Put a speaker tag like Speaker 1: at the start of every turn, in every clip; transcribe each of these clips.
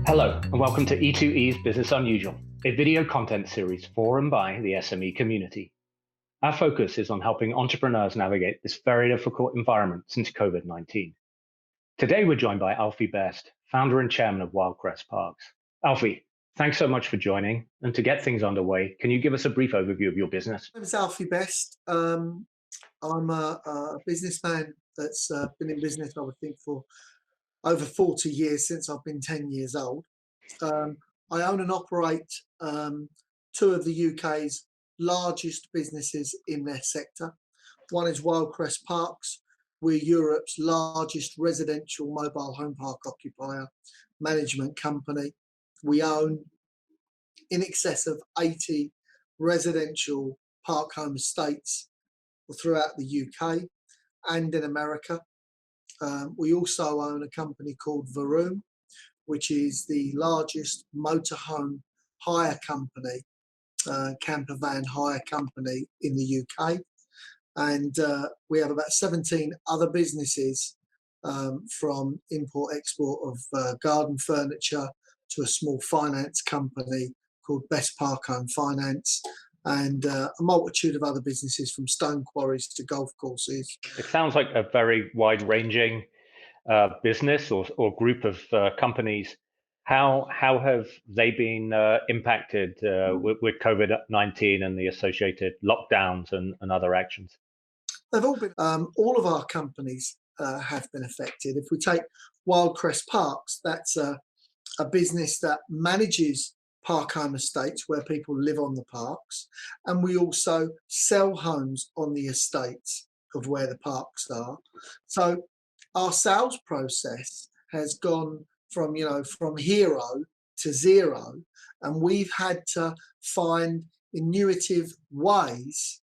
Speaker 1: Hello, and welcome to E2E's Business Unusual, a video content series for and by the SME community. Our focus is on helping entrepreneurs navigate this very difficult environment since COVID-19. Today, we're joined by Alfie Best, founder and chairman of Wyldecrest Parks. Alfie, thanks so much for joining. And to get things underway, can you give us a brief overview of your business?
Speaker 2: My name is Alfie Best. I'm a businessman that's been in business, I would think, for over 40 years, since I've been 10 years old. I own and operate two of the UK's largest businesses in their sector. One is Wyldecrest Parks. We're Europe's largest residential mobile home park occupier management company. We own in excess of 80 residential park home estates throughout the UK and in America. We also own a company called Vroom, which is the largest motorhome hire company, camper van hire company in the UK. And we have about 17 other businesses, from import-export of garden furniture to a small finance company called Best Park Home Finance, and a multitude of other businesses, from stone quarries to golf courses.
Speaker 1: It sounds like a very wide-ranging business or group of companies. How have they been impacted with COVID-19 and the associated lockdowns and other actions?
Speaker 2: They've all been, all of our companies have been affected. If we take Wyldecrest Parks, that's a business that manages park home estates where people live on the parks, and we also sell homes on the estates of where the parks are. So our sales process has gone from from hero to zero, and we've had to find innovative ways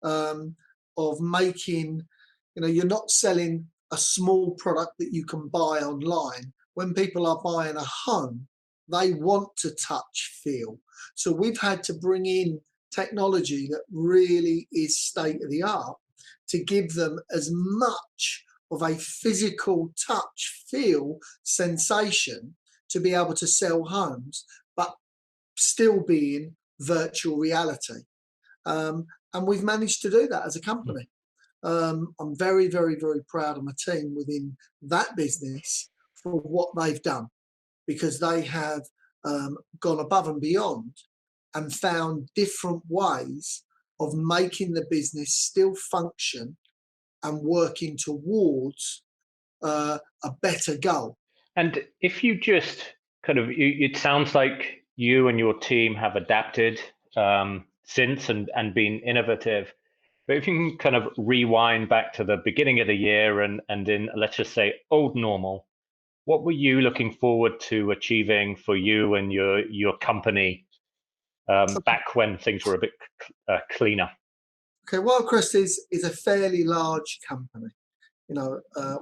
Speaker 2: of making, you're not selling a small product that you can buy online. When people are buying a home, they want to touch, feel. So we've had to bring in technology that really is state of the art to give them as much of a physical touch, feel, sensation to be able to sell homes, but still being virtual reality. And we've managed to do that as a company. I'm very, very, very proud of my team within that business for what they've done, because they have gone above and beyond and found different ways of making the business still function and working towards a better goal.
Speaker 1: And if you just it sounds like you and your team have adapted since and been innovative. But if you can kind of rewind back to the beginning of the year and in, let's just say, old normal, what were you looking forward to achieving for you and your company back when things were a bit cleaner?
Speaker 2: Okay, Wyldecrest is a fairly large company.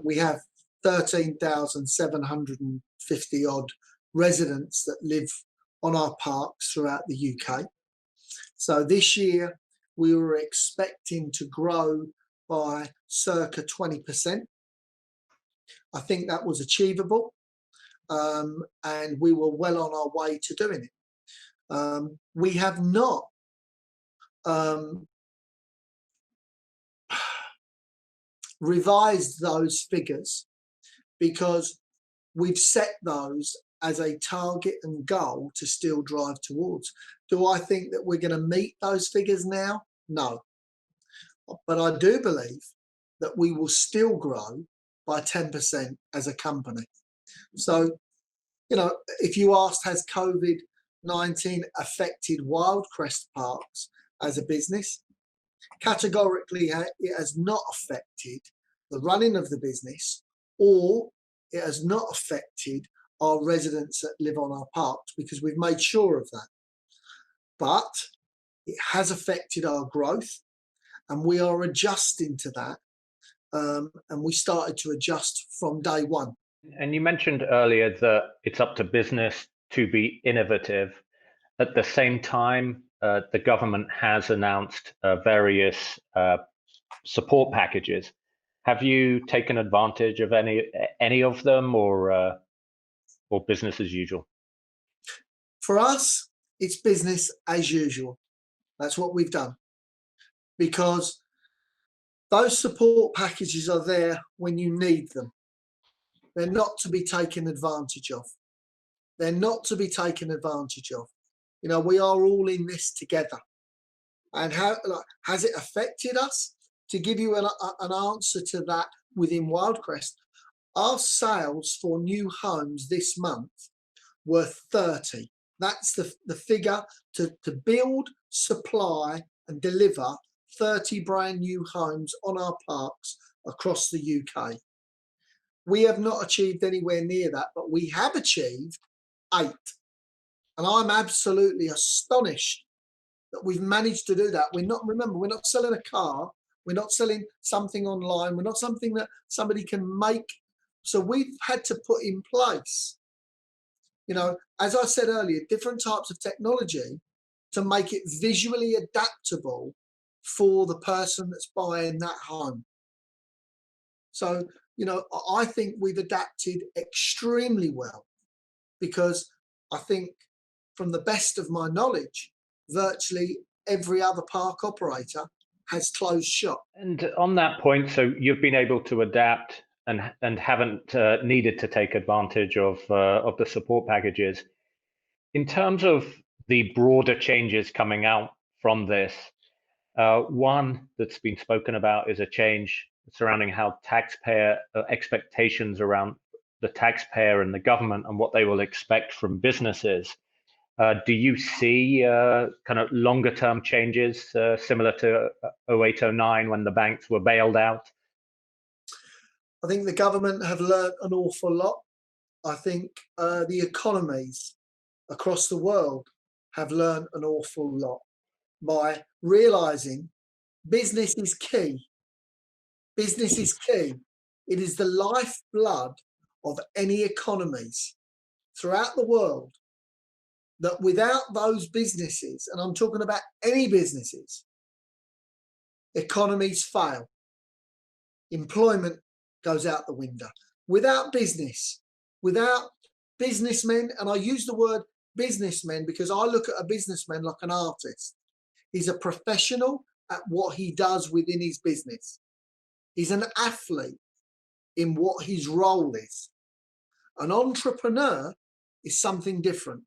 Speaker 2: We have 13,750 odd residents that live on our parks throughout the UK. So this year we were expecting to grow by circa 20%. I think that was achievable, and we were well on our way to doing it. We have not revised those figures because we've set those as a target and goal to still drive towards. Do I think that we're going to meet those figures now? No. But I do believe that we will still grow by 10% as a company. So, if you asked, has COVID-19 affected Wyldecrest Parks as a business? Categorically, it has not affected the running of the business, or it has not affected our residents that live on our parks, because we've made sure of that. But it has affected our growth, and we are adjusting to that. And we started to adjust from day one.
Speaker 1: And you mentioned earlier that it's up to business to be innovative. At the same time, the government has announced various support packages. Have you taken advantage of any of them, or business as usual?
Speaker 2: For us, it's business as usual. That's what we've done, because those support packages are there when you need them. They're not to be taken advantage of. They're not to be taken advantage of. You know, we are all in this together. And how has it affected us? To give you an answer to that, within Wyldecrest, our sales for new homes this month were 30. That's the figure to build, supply and deliver 30 brand new homes on our parks across the UK. We have not achieved anywhere near that, but we have achieved 8. And I'm absolutely astonished that we've managed to do that. Remember, we're not selling a car. We're not selling something online. We're not something that somebody can make. So we've had to put in place, you know, as I said earlier, different types of technology to make it visually adaptable for the person that's buying that home. So, you know, I think we've adapted extremely well, because I think, from the best of my knowledge, virtually every other park operator has closed shop.
Speaker 1: And on that point, so you've been able to adapt and haven't needed to take advantage of the support packages. In terms of the broader changes coming out from this, one that's been spoken about is a change surrounding how taxpayer expectations around the taxpayer and the government and what they will expect from businesses. Do you see kind of longer term changes similar to 0809 when the banks were bailed out?
Speaker 2: I think the government have learnt an awful lot. I think the economies across the world have learnt an awful lot by realising business is key. Business is key. It is the lifeblood of any economies throughout the world, that without those businesses, and I'm talking about any businesses, economies fail. Employment goes out the window. Without business, without businessmen, and I use the word businessmen because I look at a businessman like an artist. He's a professional at what he does within his business. He's an athlete in what his role is. An entrepreneur is something different.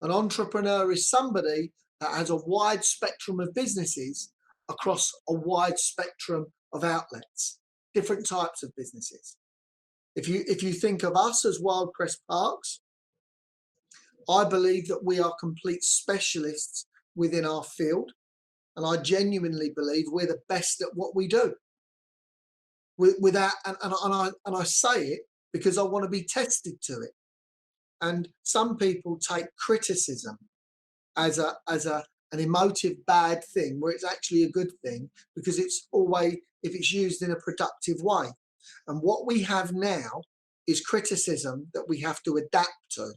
Speaker 2: An entrepreneur is somebody that has a wide spectrum of businesses across a wide spectrum of outlets, different types of businesses. If you think of us as Wyldecrest Parks, I believe that we are complete specialists within our field, and I genuinely believe we're the best at what we do. Without, and I say it because I want to be tested to it. And some people take criticism as an emotive bad thing, where it's actually a good thing, because it's always, if it's used in a productive way. And what we have now is criticism that we have to adapt to.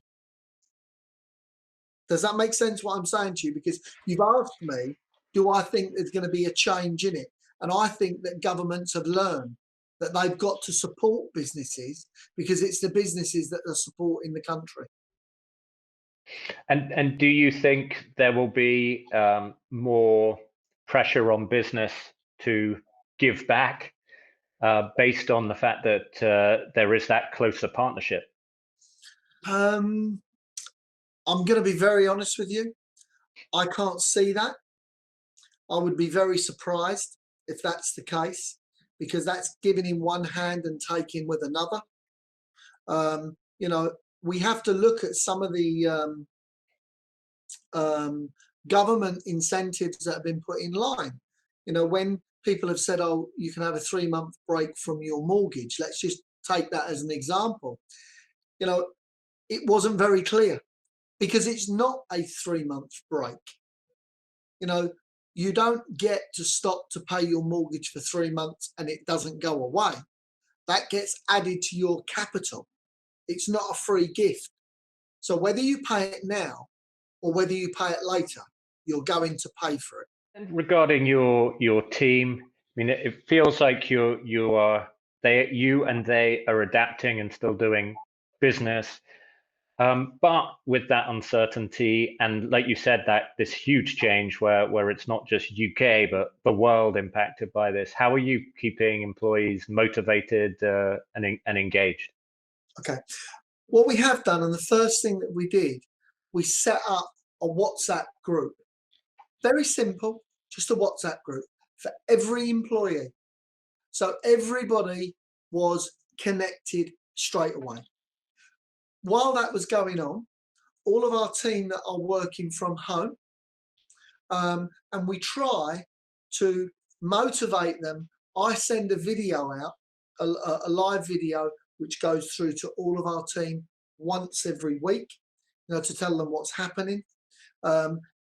Speaker 2: Does that make sense what I'm saying to you? Because you've asked me, do I think there's going to be a change in it? And I think that governments have learned that they've got to support businesses, because it's the businesses that are supporting the country.
Speaker 1: And do you think there will be more pressure on business to give back based on the fact that there is that closer partnership?
Speaker 2: I'm going to be very honest with you. I can't see that. I would be very surprised if that's the case, because that's giving in one hand and taking with another. You know, we have to look at some of the government incentives that have been put in line. You know, when people have said, oh, you can have a 3-month break from your mortgage, let's just take that as an example. You know, it wasn't very clear, because it's not a 3-month break. You know, you don't get to stop to pay your mortgage for 3 months and it doesn't go away. That gets added to your capital. It's not a free gift. So whether you pay it now or whether you pay it later, you're going to pay for it.
Speaker 1: And regarding your team, I mean, it feels like you and they are adapting and still doing business. But with that uncertainty, and like you said, that this huge change where it's not just UK but the world impacted by this, how are you keeping employees motivated and engaged?
Speaker 2: Okay. What we have done, and the first thing that we did, we set up a WhatsApp group. Very simple, just a WhatsApp group for every employee. So everybody was connected straight away. While that was going on, all of our team that are working from home, and we try to motivate them. I send a video out, a live video, which goes through to all of our team once every week, to tell them what's happening.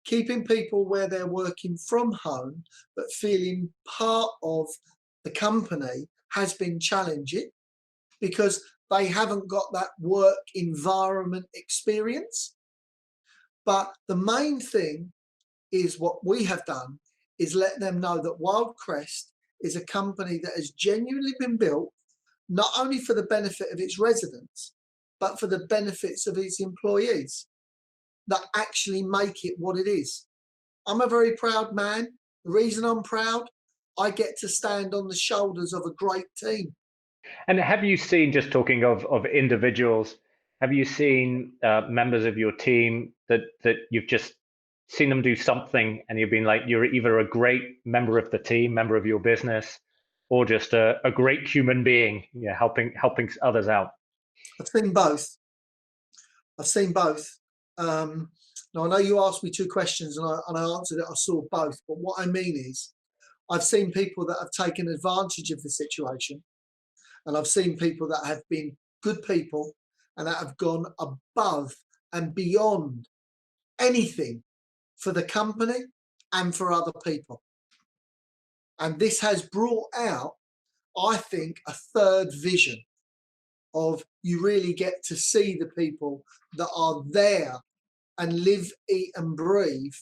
Speaker 2: Keeping people where they're working from home but feeling part of the company has been challenging because they haven't got that work environment experience. But the main thing is what we have done is let them know that Wyldecrest is a company that has genuinely been built not only for the benefit of its residents, but for the benefits of its employees that actually make it what it is. I'm a very proud man. The reason I'm proud, I get to stand on the shoulders of a great team.
Speaker 1: And have you seen, just talking of individuals, have you seen members of your team that you've just seen them do something and you've been like, you're either a great member of the team, member of your business, or just a great human being, helping others out?
Speaker 2: I've seen both. I've seen both. Now, I know you asked me two questions and I answered it. I saw both. But what I mean is, I've seen people that have taken advantage of the situation, and I've seen people that have been good people and that have gone above and beyond anything for the company and for other people. And this has brought out, I think, a third vision of you really get to see the people that are there and live, eat and breathe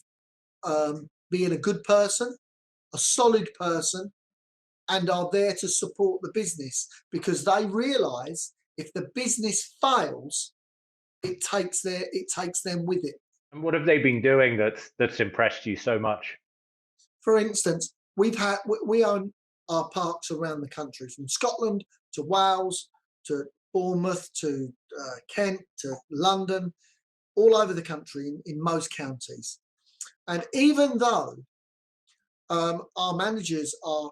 Speaker 2: being a good person, a solid person, and are there to support the business because they realise if the business fails, it takes them with it.
Speaker 1: And what have they been doing that's impressed you so much?
Speaker 2: For instance, we own our parks around the country, from Scotland to Wales to Bournemouth to Kent to London, all over the country in most counties. And even though our managers are,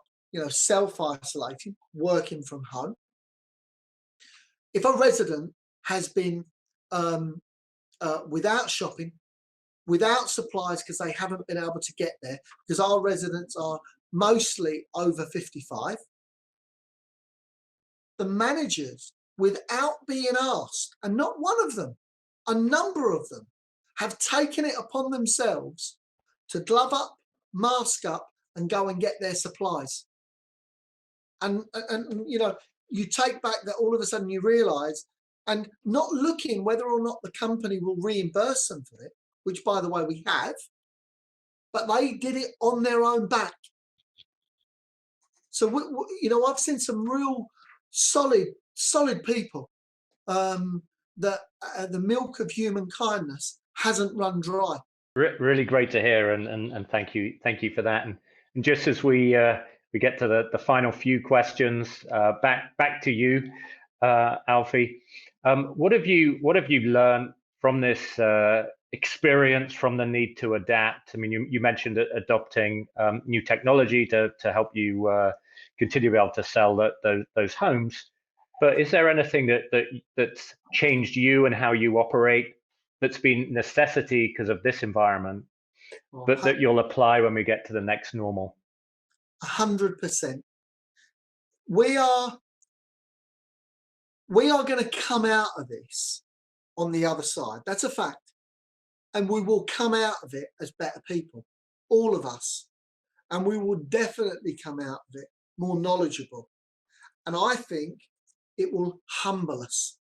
Speaker 2: self-isolating, working from home, if a resident has been without shopping, without supplies because they haven't been able to get there, because our residents are mostly over 55, the managers, without being asked, and not one of them, a number of them, have taken it upon themselves to glove up, mask up, and go and get their supplies. And you take back that all of a sudden you realise, and not looking whether or not the company will reimburse them for it, which, by the way, we have, but they did it on their own back. So, I've seen some real solid people that the milk of human kindness hasn't run dry.
Speaker 1: Really great to hear, and thank you for that. And just as we get to the final few questions, back to you, Alfie. What have you learned from this experience, from the need to adapt? I mean, you mentioned adopting new technology to help you continue to be able to sell those homes. But is there anything that's changed you and how you operate, that's been necessity because of this environment, but that you'll apply when we get to the next normal?
Speaker 2: 100%. We are going to come out of this on the other side. That's a fact. And we will come out of it as better people, all of us. And we will definitely come out of it more knowledgeable. And I think it will humble us.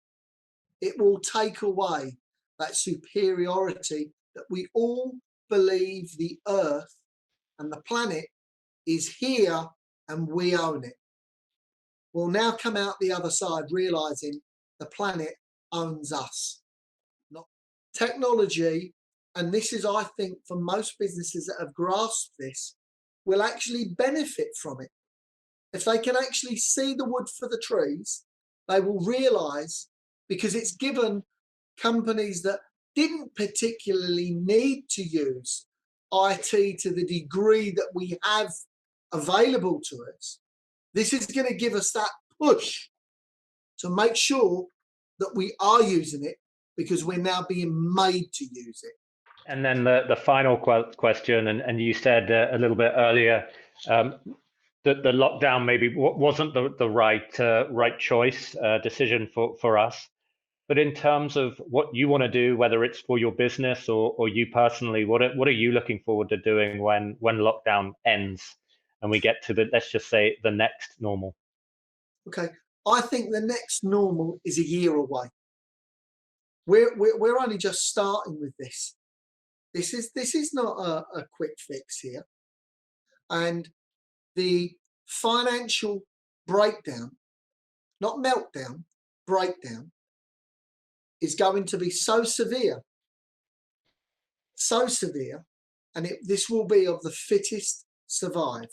Speaker 2: It will take away that superiority that we all believe the earth and the planet is here and we own it. We'll now come out the other side realizing the planet owns us. technology, and this is, I think, for most businesses that have grasped this, will actually benefit from it. If they can actually see the wood for the trees, they will realise, because it's given companies that didn't particularly need to use IT to the degree that we have available to us, this is going to give us that push to make sure that we are using it, because we're now being made to use it.
Speaker 1: And then the final question, and you said a little bit earlier that the lockdown maybe wasn't the right choice, decision for us. But in terms of what you want to do, whether it's for your business or you personally, what are you looking forward to doing when lockdown ends and we get to let's just say the next normal?
Speaker 2: Okay, I think the next normal is a year away. We're only just starting with this. This is not a quick fix here, and the financial breakdown, not meltdown, breakdown, is going to be so severe, and this will be of the fittest survive.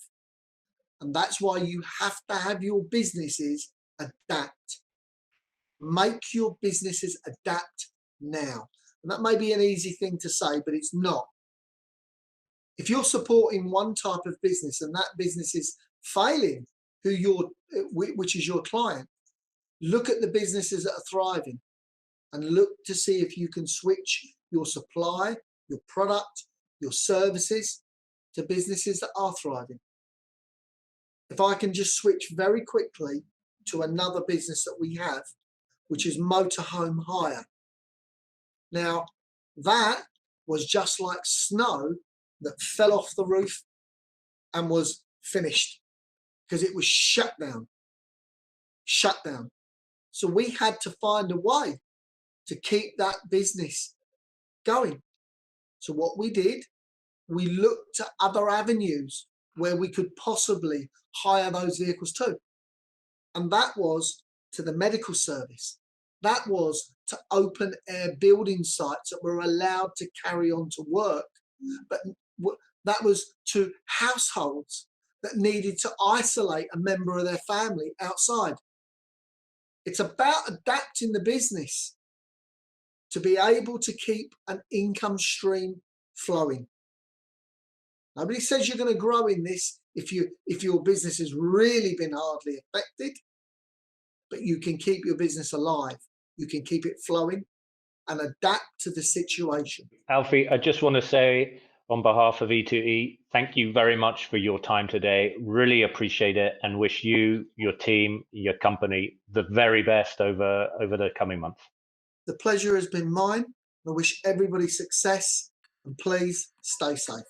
Speaker 2: And that's why you have to have your businesses adapt. Make your businesses adapt now. And that may be an easy thing to say, but it's not. If you're supporting one type of business and that business is failing, which is your client, look at the businesses that are thriving and look to see if you can switch your supply, your product, your services to businesses that are thriving. If I can just switch very quickly to another business that we have, which is motorhome hire. Now, that was just like snow that fell off the roof and was finished because it was shut down. So we had to find a way to keep that business going. So what we did, we looked to other avenues where we could possibly hire those vehicles to. And that was to the medical service. That was to open air building sites that were allowed to carry on to work. But that was to households that needed to isolate a member of their family outside. It's about adapting the business to be able to keep an income stream flowing. Nobody says you're going to grow in this if your business has really been hardly affected, but you can keep your business alive. You can keep it flowing and adapt to the situation.
Speaker 1: Alfie, I just want to say on behalf of E2E, thank you very much for your time today. Really appreciate it and wish you, your team, your company the very best over the coming months.
Speaker 2: The pleasure has been mine. I wish everybody success and please stay safe.